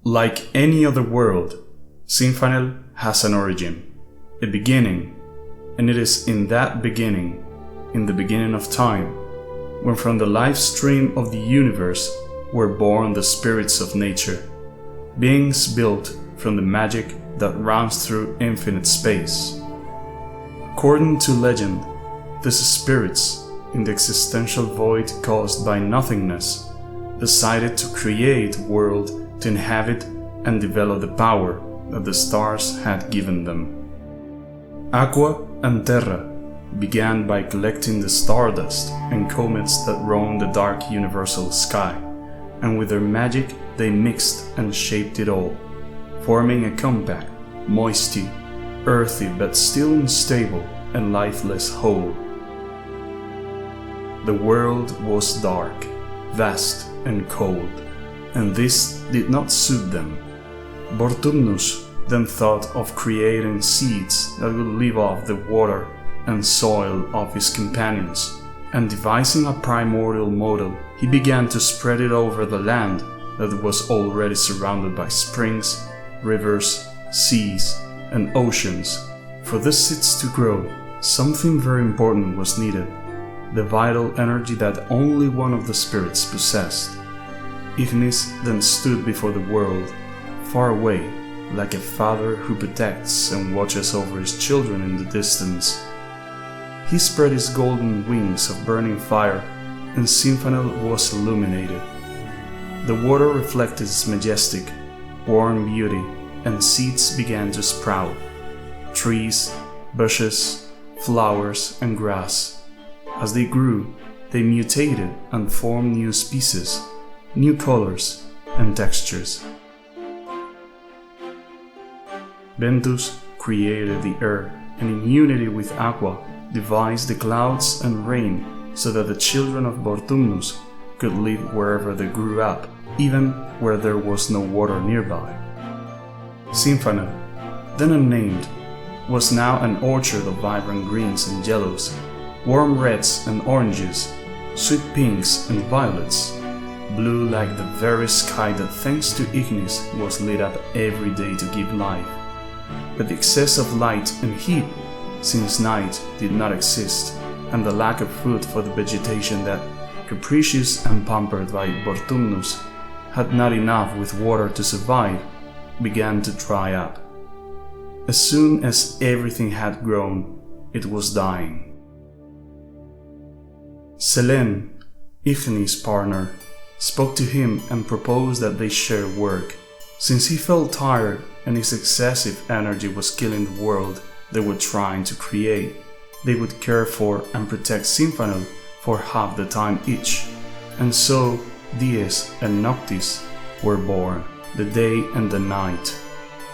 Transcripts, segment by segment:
Like any other world, Symphanell has an origin, a beginning, and it is in that beginning, in the beginning of time, when from the life stream of the universe were born the spirits of nature, beings built from the magic that runs through infinite space. According to legend, these spirits, in the existential void caused by nothingness, decided to create a world to inhabit and develop the power that the stars had given them. Aqua and Terra began by collecting the stardust and comets that roam the dark universal sky, and with their magic they mixed and shaped it all, forming a compact, moisty, earthy but still unstable and lifeless whole. The world was dark, vast and cold, and this did not suit them. Bortumnus then thought of creating seeds that would live off the water and soil of his companions, and devising a primordial model, he began to spread it over the land that was already surrounded by springs, rivers, seas, and oceans. For the seeds to grow, something very important was needed, the vital energy that only one of the spirits possessed. Ignis then stood before the world, far away, like a father who protects and watches over his children in the distance. He spread his golden wings of burning fire, and Symphanell was illuminated. The water reflected its majestic, warm beauty, and seeds began to sprout. Trees, bushes, flowers, and grass. As they grew, they mutated and formed new species, new colors and textures. Ventus created the earth, and in unity with Aqua devised the clouds and rain so that the children of Bortumnus could live wherever they grew up, even where there was no water nearby. Symphanell, then unnamed, was now an orchard of vibrant greens and yellows, warm reds and oranges, sweet pinks and violets, blue like the very sky that thanks to Ignis was lit up every day to give life. But the excess of light and heat, since night did not exist, and the lack of food for the vegetation that, capricious and pampered by Bortumnus, had not enough with water to survive, began to dry up. As soon as everything had grown, it was dying. Selene, Ignis' partner, spoke to him and proposed that they share work. Since he felt tired and his excessive energy was killing the world they were trying to create, they would care for and protect Symphanell for half the time each. And so Dies and Noctis were born, the day and the night,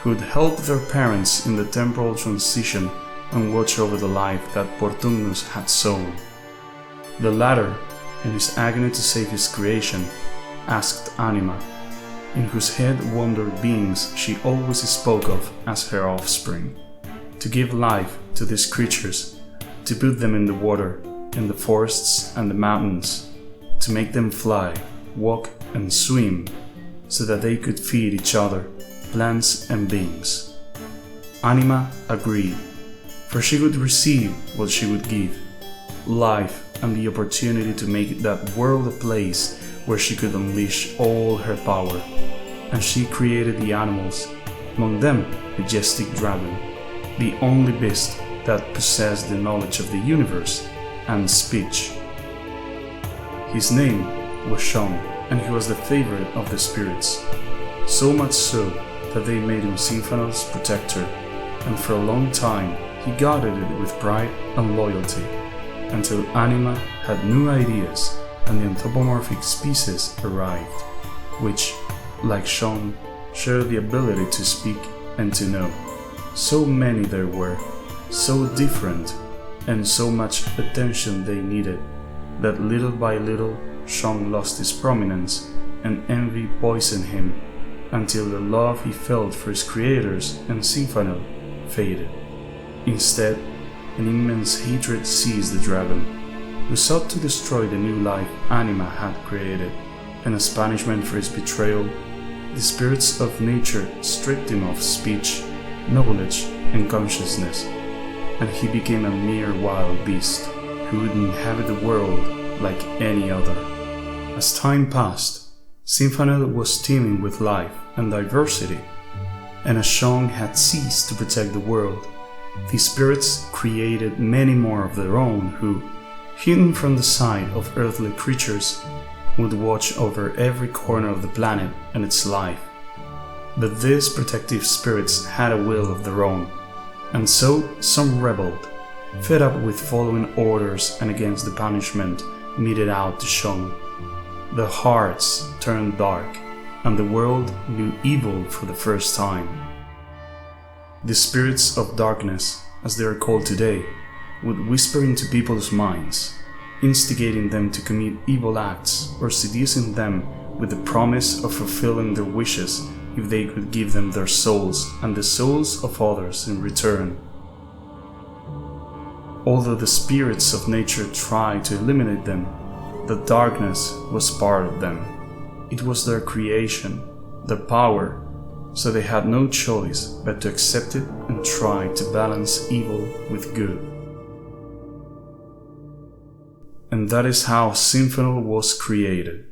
who would help their parents in the temporal transition and watch over the life that Bortumnus had sown. The latter, in his agony to save his creation, asked Anima, in whose head wandered beings she always spoke of as her offspring, to give life to these creatures, to put them in the water, in the forests and the mountains, to make them fly, walk and swim, so that they could feed each other, plants and beings. Anima agreed, for she would receive what she would give, life and the opportunity to make that world a place where she could unleash all her power, and she created the animals, among them majestic dragon, the only beast that possessed the knowledge of the universe and speech. His name was Sean, and he was the favorite of the spirits, so much so that they made him Symphanell's protector, and for a long time he guarded it with pride and loyalty, until Anima had new ideas and the anthropomorphic species arrived, which, like Sean, shared the ability to speak and to know. So many there were, so different, and so much attention they needed, that little by little Sean lost his prominence and envy poisoned him, until the love he felt for his creators and Symphanell faded. Instead, an immense hatred seized the dragon, who sought to destroy the new life Anima had created, and as punishment for his betrayal, the spirits of nature stripped him of speech, knowledge, and consciousness, and he became a mere wild beast who would inhabit the world like any other. As time passed, Symphanell was teeming with life and diversity, and as Sean had ceased to protect the world, the spirits created many more of their own who, hidden from the sight of earthly creatures, would watch over every corner of the planet and its life. But these protective spirits had a will of their own, and so some rebelled, fed up with following orders and against the punishment meted out to Sean. Their hearts turned dark, and the world knew evil for the first time. The spirits of darkness, as they are called today, would whisper into people's minds, instigating them to commit evil acts or seducing them with the promise of fulfilling their wishes if they could give them their souls and the souls of others in return. Although the spirits of nature tried to eliminate them, the darkness was part of them. It was their creation, their power, so they had no choice but to accept it and try to balance evil with good. And that is how Symphanell was created.